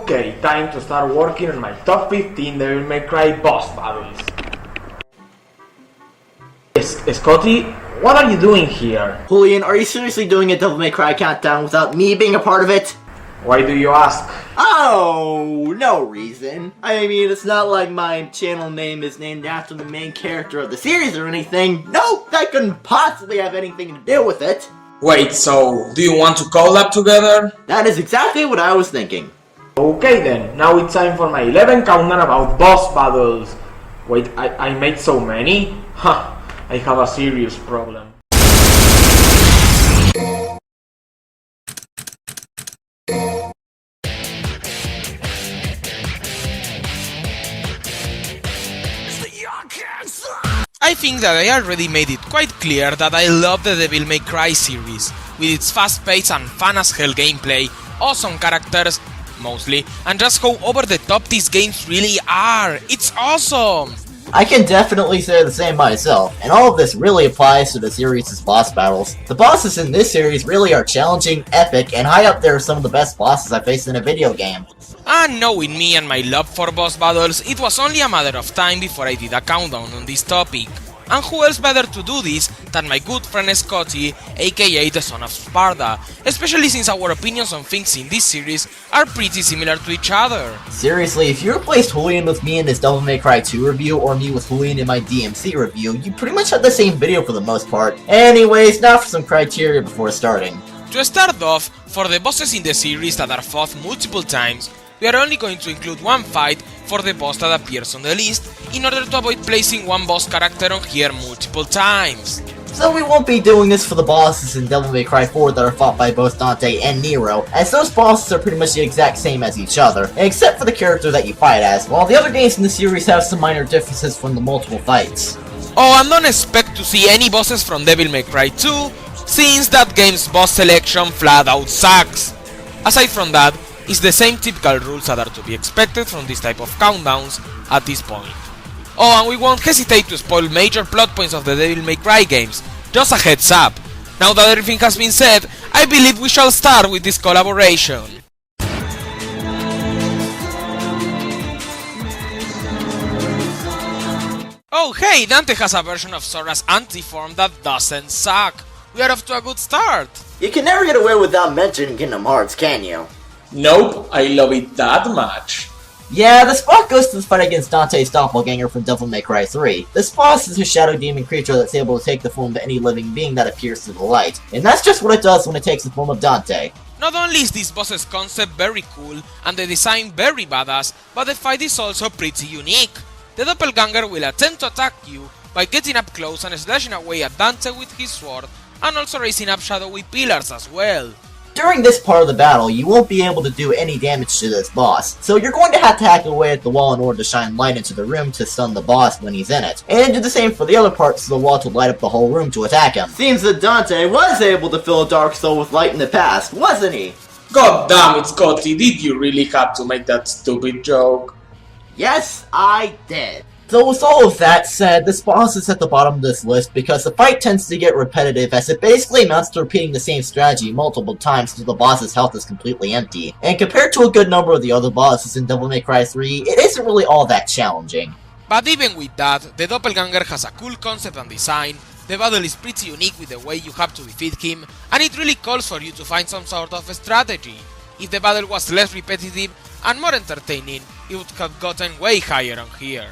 Okay, time to start working on my top 15 Devil May Cry boss battles. Scotty, what are you doing here? Julian, are you seriously doing a Devil May Cry countdown without me being a part of it? Why do you ask? Oh, no reason. I mean, it's not like my channel name is named after the main character of the series or anything. Nope, that couldn't possibly have anything to do with it. Wait, so do you want to collab together? That is exactly what I was thinking. Okay then, now it's time for my 11 countdown about boss battles. Wait, I made so many? Ha, I have a serious problem. I think that I already made it quite clear that I love the Devil May Cry series, with its fast-paced and fun-as-hell gameplay, awesome characters, mostly, and just how over-the-top these games really are. It's awesome! I can definitely say the same myself, and all of this really applies to the series' boss battles. The bosses in this series really are challenging, epic, and high up there are some of the best bosses I've faced in a video game. And knowing me and my love for boss battles, it was only a matter of time before I did a countdown on this topic. And who else better to do this than my good friend Scotty, aka the Son of Sparda, especially since our opinions on things in this series are pretty similar to each other. Seriously, if you replaced Julian with me in this Devil May Cry 2 review, or me with Julian in my DMC review, you pretty much had the same video for the most part. Anyways, now for some criteria before starting. To start off, for the bosses in the series that are fought multiple times, we are only going to include one fight for the boss that appears on the list, in order to avoid placing one boss character on here multiple times. So we won't be doing this for the bosses in Devil May Cry 4 that are fought by both Dante and Nero, as those bosses are pretty much the exact same as each other, except for the character that you fight as, while the other games in the series have some minor differences from the multiple fights. Oh, and don't expect to see any bosses from Devil May Cry 2, since that game's boss selection flat out sucks. Aside from that, it's the same typical rules that are to be expected from this type of countdowns at this point. Oh, and we won't hesitate to spoil major plot points of the Devil May Cry games, just a heads up. Now that everything has been said, I believe we shall start with this collaboration. Oh hey, Dante has a version of Sora's anti-form that doesn't suck. We are off to a good start. You can never get away without mentioning Kingdom Hearts, can you? Nope, I love it that much. Yeah, the spot goes to the fight against Dante's Doppelganger from Devil May Cry 3. This boss is a shadow demon creature that's able to take the form of any living being that appears through the light, and that's just what it does when it takes the form of Dante. Not only is this boss's concept very cool and the design very badass, but the fight is also pretty unique. The Doppelganger will attempt to attack you by getting up close and slashing away at Dante with his sword, and also raising up shadowy pillars as well. During this part of the battle, you won't be able to do any damage to this boss, so you're going to have to hack away at the wall in order to shine light into the room to stun the boss when he's in it, and do the same for the other parts of the wall to light up the whole room to attack him. Seems that Dante was able to fill a Dark Soul with light in the past, wasn't he? God damn it, Scotty, did you really have to make that stupid joke? Yes, I did. So with all of that said, this boss is at the bottom of this list because the fight tends to get repetitive, as it basically amounts to repeating the same strategy multiple times until the boss's health is completely empty. And compared to a good number of the other bosses in Devil May Cry 3, it isn't really all that challenging. But even with that, the Doppelganger has a cool concept and design, the battle is pretty unique with the way you have to defeat him, and it really calls for you to find some sort of a strategy. If the battle was less repetitive and more entertaining, it would have gotten way higher on here.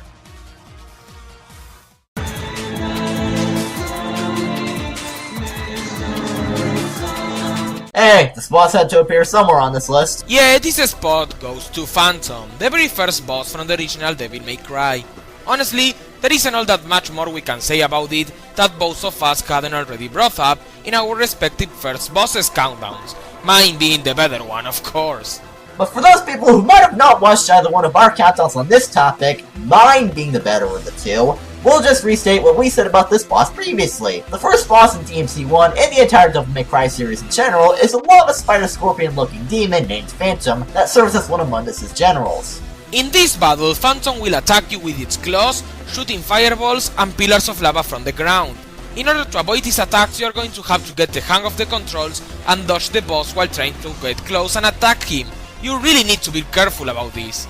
Hey, this boss had to appear somewhere on this list. Yeah, this spot goes to Phantom, the very first boss from the original Devil May Cry. Honestly, there isn't all that much more we can say about it that both of us hadn't already brought up in our respective first bosses countdowns, mine being the better one, of course. But for those people who might have not watched either one of our countdowns on this topic, mine being the better of the two, we'll just restate what we said about this boss previously. The first boss in DMC 1 and the entire Devil May Cry series in general is a lava spider scorpion looking demon named Phantom that serves as one of Mundus' generals. In this battle, Phantom will attack you with its claws, shooting fireballs and pillars of lava from the ground. In order to avoid these attacks, you are going to have to get the hang of the controls and dodge the boss while trying to get close and attack him, you really need to be careful about this.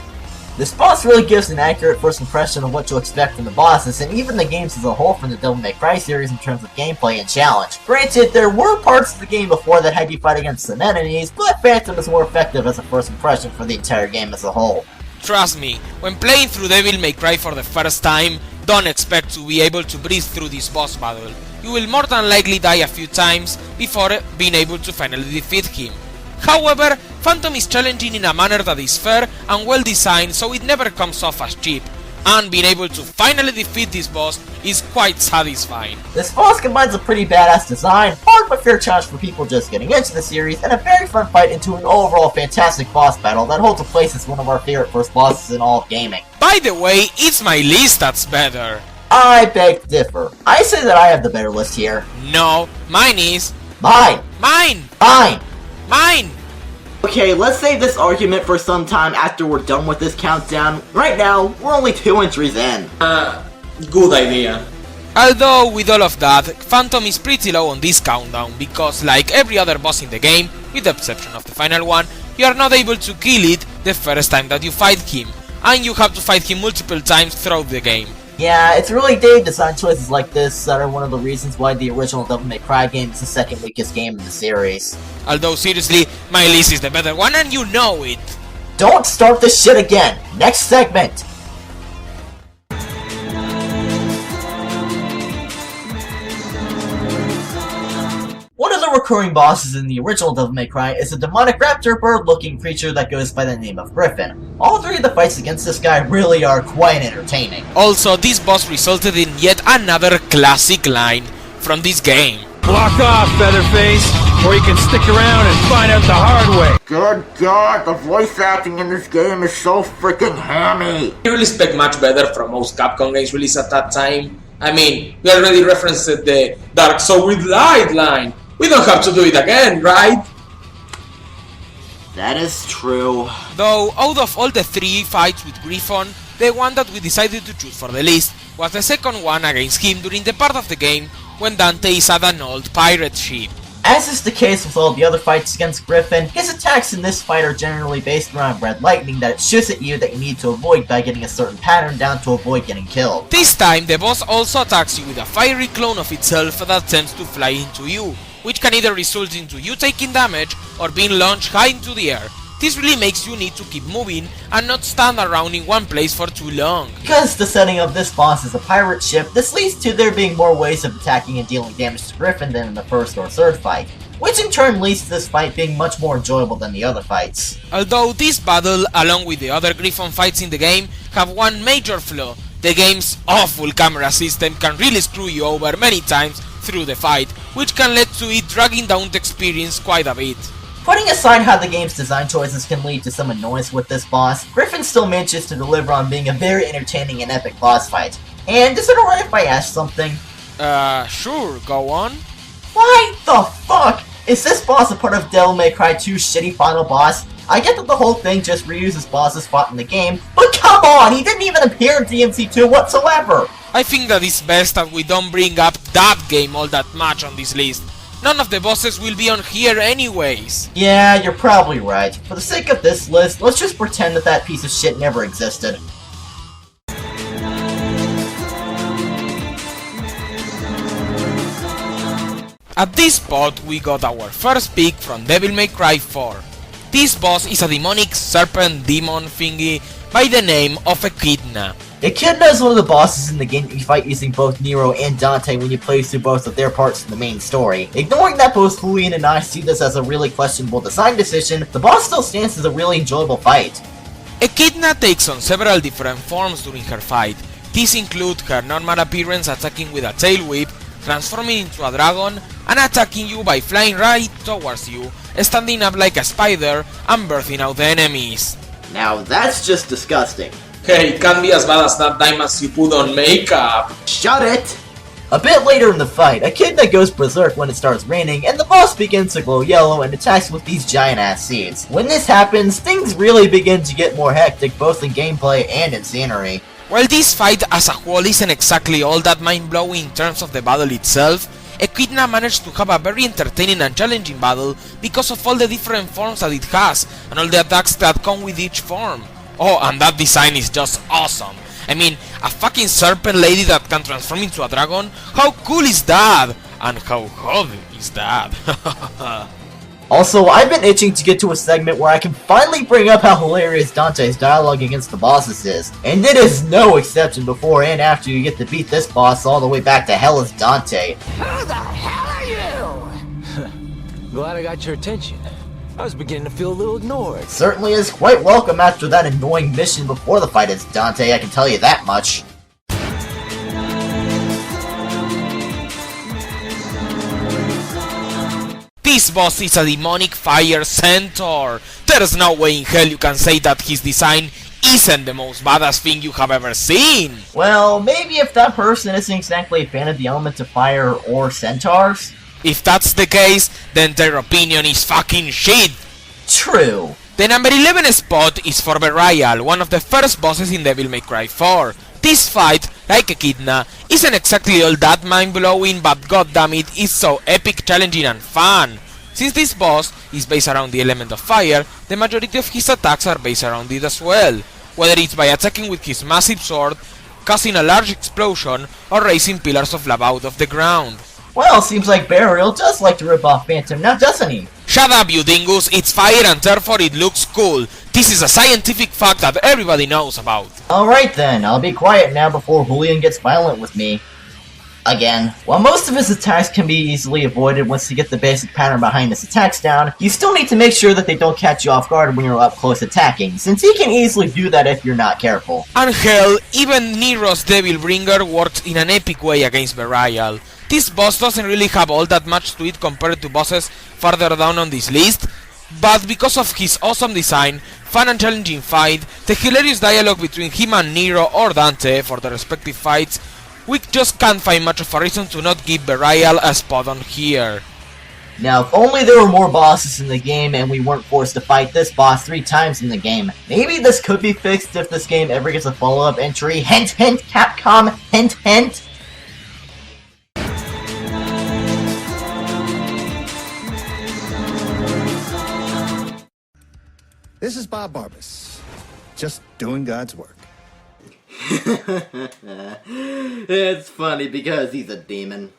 This boss really gives an accurate first impression of what to expect from the bosses, and even the games as a whole from the Devil May Cry series in terms of gameplay and challenge. Granted, there were parts of the game before that had you fight against some enemies, but Phantom is more effective as a first impression for the entire game as a whole. Trust me, when playing through Devil May Cry for the first time, don't expect to be able to breathe through this boss battle. You will more than likely die a few times before being able to finally defeat him. However, Phantom is challenging in a manner that is fair and well designed, so it never comes off as cheap, and being able to finally defeat this boss is quite satisfying. This boss combines a pretty badass design, hard but fair challenge for people just getting into the series, and a very fun fight into an overall fantastic boss battle that holds a place as one of our favorite first bosses in all of gaming. By the way, it's my list that's better. I beg to differ. I say that I have the better list here. No, mine is... Mine! Mine! Mine! Mine! Okay, let's save this argument for some time after we're done with this countdown. Right now, we're only 2 entries in. Good idea. Although with all of that, Phantom is pretty low on this countdown because like every other boss in the game, with the exception of the final one, you are not able to kill it the first time that you fight him, and you have to fight him multiple times throughout the game. Yeah, it's really game design choices like this that are one of the reasons why the original Devil May Cry game is the second weakest game in the series. Although seriously, my list is the better one and you know it. Don't start this shit again! Next segment! One of the recurring bosses in the original Devil May Cry is a demonic raptor bird-looking creature that goes by the name of Griffon. All 3 of the fights against this guy really are quite entertaining. Also, this boss resulted in yet another classic line from this game. Block off, Featherface, or you can stick around and find out the hard way. Good God, the voice acting in this game is so freaking hammy! I really expect much better from most Capcom games released at that time. I mean, we already referenced the Dark Soul with Light line. We don't have to do it again, right? That is true. Though, out of all the 3 fights with Griffon, the one that we decided to choose for the list was the second one against him during the part of the game when Dante is at an old pirate ship. As is the case with all the other fights against Griffon, his attacks in this fight are generally based around red lightning that it shoots at you that you need to avoid by getting a certain pattern down to avoid getting killed. This time, the boss also attacks you with a fiery clone of itself that tends to fly into you, which can either result into you taking damage or being launched high into the air. This really makes you need to keep moving and not stand around in one place for too long. Because the setting of this boss is a pirate ship, this leads to there being more ways of attacking and dealing damage to Griffon than in the first or third fight, which in turn leads to this fight being much more enjoyable than the other fights. Although this battle, along with the other Griffon fights in the game, have one major flaw. The game's awful camera system can really screw you over many times through the fight, which can lead to it dragging down the experience quite a bit. Putting aside how the game's design choices can lead to some annoyance with this boss, Griffon still manages to deliver on being a very entertaining and epic boss fight. And is it alright if I ask something? Sure, go on. Why the fuck is this boss a part of Devil May Cry 2's shitty final boss? I get that the whole thing just reuses bosses fought in the game, but come on, he didn't even appear in DMC 2 whatsoever! I think that it's best that we don't bring up that game all that much on this list. None of the bosses will be on here anyways. Yeah, you're probably right. For the sake of this list, let's just pretend that that piece of shit never existed. At this spot, we got our first pick from Devil May Cry 4. This boss is a demonic serpent demon thingy by the name of Echidna. Echidna is one of the bosses in the game that you fight using both Nero and Dante when you play through both of their parts in the main story. Ignoring that both Julian and I see this as a really questionable design decision, the boss still stands as a really enjoyable fight. Echidna takes on several different forms during her fight. These include her normal appearance attacking with a tail whip, transforming into a dragon, and attacking you by flying right towards you, standing up like a spider, and birthing out the enemies. Now that's just disgusting. Hey, it can't be as bad as that time as you put on makeup. Shut it! A bit later in the fight, Echidna goes berserk when it starts raining, and the boss begins to glow yellow and attacks with these giant-ass seeds. When this happens, things really begin to get more hectic both in gameplay and in scenery. While this fight as a whole isn't exactly all that mind-blowing in terms of the battle itself, Echidna managed to have a very entertaining and challenging battle because of all the different forms that it has, and all the attacks that come with each form. Oh, and that design is just awesome. I mean, a fucking serpent lady that can transform into a dragon? How cool is that? And how hot is that? Also, I've been itching to get to a segment where I can finally bring up how hilarious Dante's dialogue against the bosses is. And it is no exception before and after you get to beat this boss all the way back to hell as Dante. Who the hell are you? Glad I got your attention. I was beginning to feel a little ignored. Certainly is quite welcome after that annoying mission before the fight as Dante, I can tell you that much. This boss is a demonic fire centaur. There's no way in hell you can say that his design isn't the most badass thing you have ever seen. Well, maybe if that person isn't exactly a fan of the elements of fire or centaurs. If that's the case, then their opinion is fucking shit. True. The number 11 spot is for Berial, one of the first bosses in Devil May Cry 4. This fight, like Echidna, isn't exactly all that mind-blowing, but goddammit, it's so epic, challenging and fun. Since this boss is based around the element of fire, the majority of his attacks are based around it as well, whether it's by attacking with his massive sword, causing a large explosion, or raising pillars of lava out of the ground. Well, seems like Berial does like to rip off Phantom now, doesn't he? Shut up, you dingus, it's fire and therefore it looks cool. This is a scientific fact that everybody knows about. Alright then, I'll be quiet now before Julian gets violent with me. Again. While most of his attacks can be easily avoided once you get the basic pattern behind his attacks down, you still need to make sure that they don't catch you off guard when you're up close attacking, since he can easily do that if you're not careful. And hell, even Nero's Devil Bringer works in an epic way against Berial. This boss doesn't really have all that much to it compared to bosses farther down on this list, but because of his awesome design, fun and challenging fight, the hilarious dialogue between him and Nero or Dante for their respective fights, we just can't find much of a reason to not give Berial a spot on here. Now, if only there were more bosses in the game and we weren't forced to fight this boss 3 times in the game. Maybe this could be fixed if this game ever gets a follow-up entry. Hint hint, Capcom, hint hint! This is Barbas, just doing God's work. It's funny because he's a demon.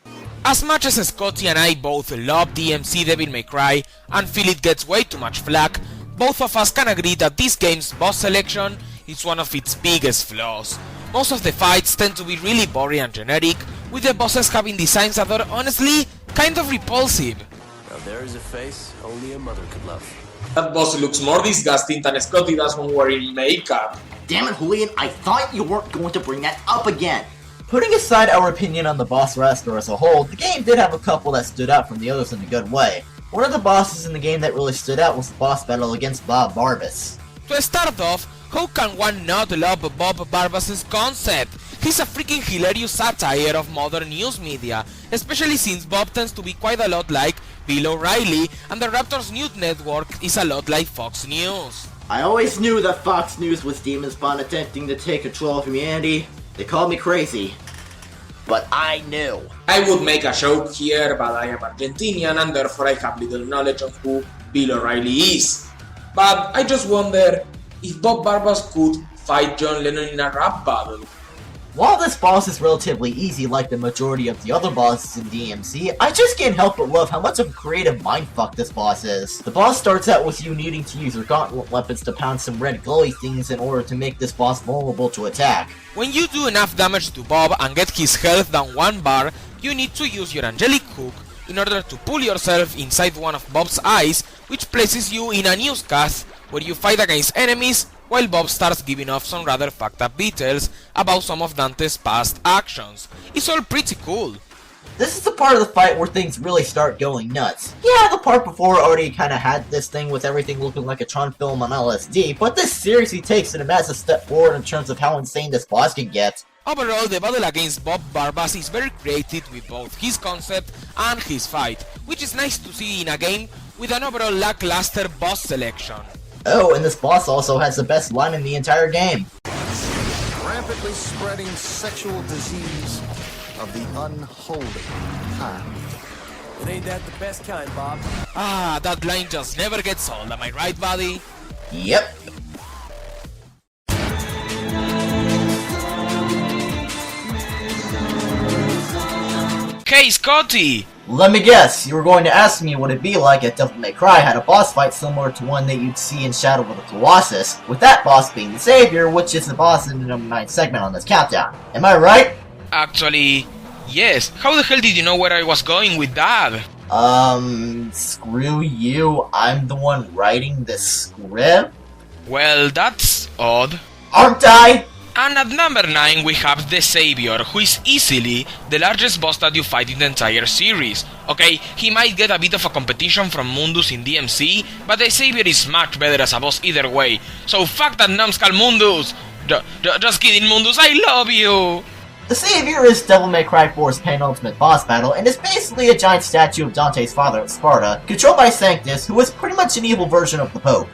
As much as Scotty and I both love DMC Devil May Cry and feel it gets way too much flack, both of us can agree that this game's boss selection is one of its biggest flaws. Most of the fights tend to be really boring and generic, with the bosses having designs that are honestly kind of repulsive. Now there is a face only a mother could love. That boss looks more disgusting than Scotty does when wearing makeup. Damn it, Julian, I thought you weren't going to bring that up again! Putting aside our opinion on the boss roster as a whole, the game did have a couple that stood out from the others in a good way. One of the bosses in the game that really stood out was the boss battle against Barbas. To start off, how can one not love Bob Barbas' concept? He's a freaking hilarious satire of modern news media, especially since Bob tends to be quite a lot like Bill O'Reilly, and the Raptors News Network is a lot like Fox News. I always knew that Fox News was demon spawn attempting to take control of humanity. They called me crazy. But I knew. I would make a joke here, but I am Argentinian and therefore I have little knowledge of who Bill O'Reilly is. But I just wonder if Bob Barbas could fight John Lennon in a rap battle. While this boss is relatively easy like the majority of the other bosses in DMC, I just can't help but love how much of a creative mindfuck this boss is. The boss starts out with you needing to use your gauntlet weapons to pound some red glowy things in order to make this boss vulnerable to attack. When you do enough damage to Bob and get his health down 1 bar, you need to use your angelic hook in order to pull yourself inside one of Bob's eyes, which places you in a newscast where you fight against enemies while Bob starts giving off some rather fucked up details about some of Dante's past actions. It's all pretty cool. This is the part of the fight where things really start going nuts. Yeah, the part before already kinda had this thing with everything looking like a Tron film on LSD, but this seriously takes it a massive step forward in terms of how insane this boss can get. Overall, the battle against Bob Barbas is very creative with both his concept and his fight, which is nice to see in a game with an overall lackluster boss selection. Oh, and this boss also has the best line in the entire game. Rampantly spreading sexual disease of the unholy kind. It ain't that the best kind, Bob. Ah, that line just never gets old, am I right, buddy? Yep. Hey, Scotty! Let me guess, you were going to ask me what it'd be like if Devil May Cry had a boss fight similar to one that you'd see in Shadow of the Colossus, with that boss being the Savior, which is the boss in the number 9 segment on this countdown. Am I right? Actually, yes. How the hell did you know where I was going with that? Screw you, I'm the one writing the script? Well, that's odd. Aren't I? And at number 9 we have the Savior, who is easily the largest boss that you fight in the entire series. Okay, he might get a bit of a competition from Mundus in DMC, but the Savior is much better as a boss either way. So fuck that numbskull Mundus! Just kidding, Mundus, I love you! The Savior is Devil May Cry 4's penultimate boss battle, and is basically a giant statue of Dante's father, Sparda, controlled by Sanctus, who is pretty much an evil version of the Pope.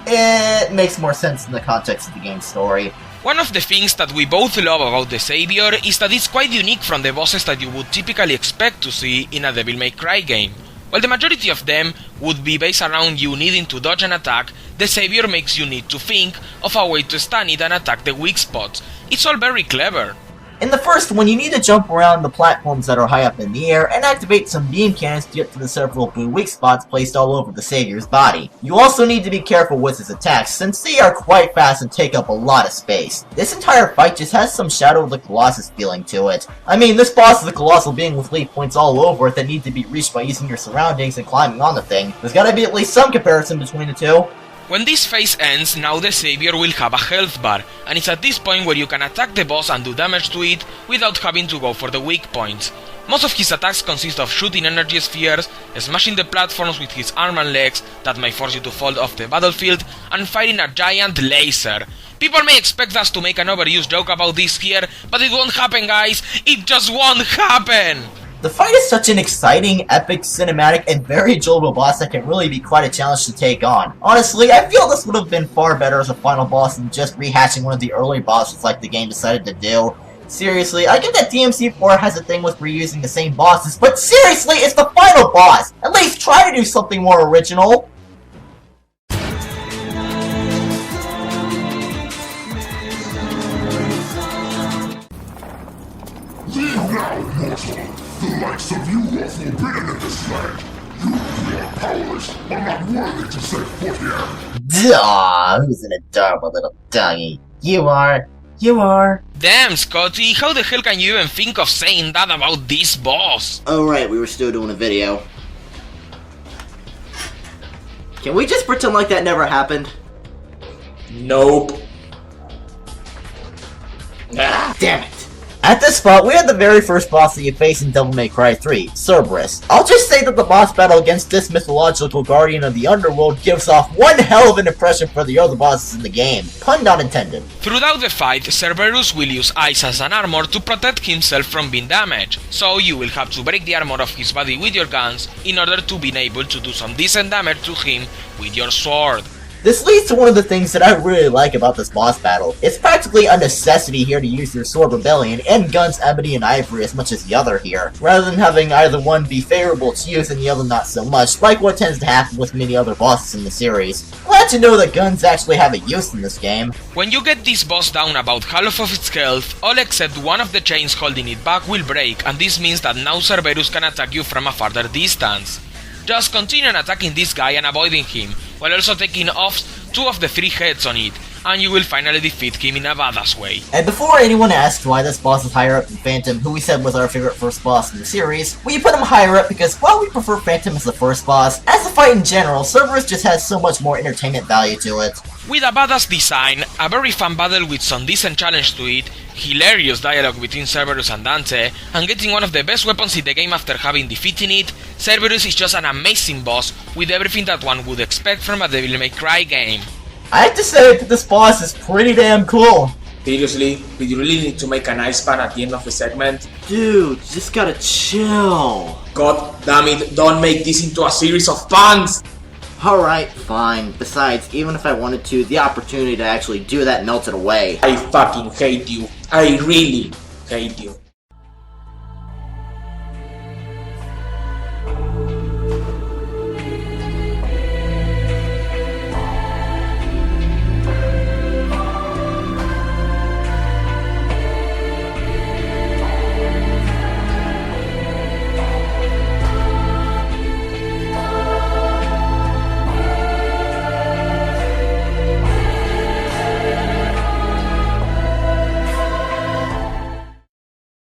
It makes more sense in the context of the game's story. One of the things that we both love about the Savior is that it's quite unique from the bosses that you would typically expect to see in a Devil May Cry game. While the majority of them would be based around you needing to dodge an attack, the Savior makes you need to think of a way to stun it and attack the weak spots. It's all very clever. In the first one, you need to jump around the platforms that are high up in the air and activate some beam cannons to get to the several blue weak spots placed all over the Savior's body. You also need to be careful with his attacks, since they are quite fast and take up a lot of space. This entire fight just has some Shadow of the Colossus feeling to it. I mean, this boss is a colossal being with lead points all over it that need to be reached by using your surroundings and climbing on the thing. There's gotta be at least some comparison between the two. When this phase ends, now the Savior will have a health bar, and it's at this point where you can attack the boss and do damage to it without having to go for the weak points. Most of his attacks consist of shooting energy spheres, smashing the platforms with his arm and legs that may force you to fall off the battlefield, and firing a giant laser. People may expect us to make an overused joke about this here, but it won't happen, guys! It just won't happen! The fight is such an exciting, epic, cinematic, and very enjoyable boss that can really be quite a challenge to take on. Honestly, I feel this would have been far better as a final boss than just rehashing one of the early bosses like the game decided to do. Seriously, I get that DMC 4 has a thing with reusing the same bosses, but seriously, it's the final boss! At least try to do something more original! Leave now, mortal! The likes of you are forbidden in this land. You are powerless, but not worthy to set foot here. Aw, who's an adorable little doggy? You are. You are. Damn, Scotty, how the hell can you even think of saying that about this boss? Oh right, we were still doing a video. Can we just pretend like that never happened? Nope. Ah, damn it. At this spot, we had the very first boss that you face in Devil May Cry 3, Cerberus. I'll just say that the boss battle against this mythological guardian of the underworld gives off one hell of an impression for the other bosses in the game. Pun not intended. Throughout the fight, Cerberus will use ice as an armor to protect himself from being damaged, so you will have to break the armor of his body with your guns in order to be able to do some decent damage to him with your sword. This leads to one of the things that I really like about this boss battle. It's practically a necessity here to use your Sword Rebellion and Guns Ebony and Ivory as much as the other here, rather than having either one be favorable to use and the other not so much, like what tends to happen with many other bosses in the series. Glad to know that guns actually have a use in this game. When you get this boss down about half of its health, all except one of the chains holding it back will break, and this means that now Cerberus can attack you from a farther distance. Just continue attacking this guy and avoiding him, while also taking off 2 of the 3 heads on it, and you will finally defeat him in a badass way. And before anyone asks why this boss is higher up than Phantom, who we said was our favorite first boss in the series, we put him higher up because while we prefer Phantom as the first boss, as a fight in general, Cerberus just has so much more entertainment value to it. With a badass design, a very fun battle with some decent challenge to it, hilarious dialogue between Cerberus and Dante, and getting one of the best weapons in the game after having defeating it, Cerberus is just an amazing boss with everything that one would expect from a Devil May Cry game. I have to say that this boss is pretty damn cool. Seriously, did you really need to make an ice pan at the end of the segment? Dude, you just gotta chill. God damn it, don't make this into a series of puns! Alright, fine. Besides, even if I wanted to, the opportunity to actually do that melted away. I fucking hate you. I really hate you.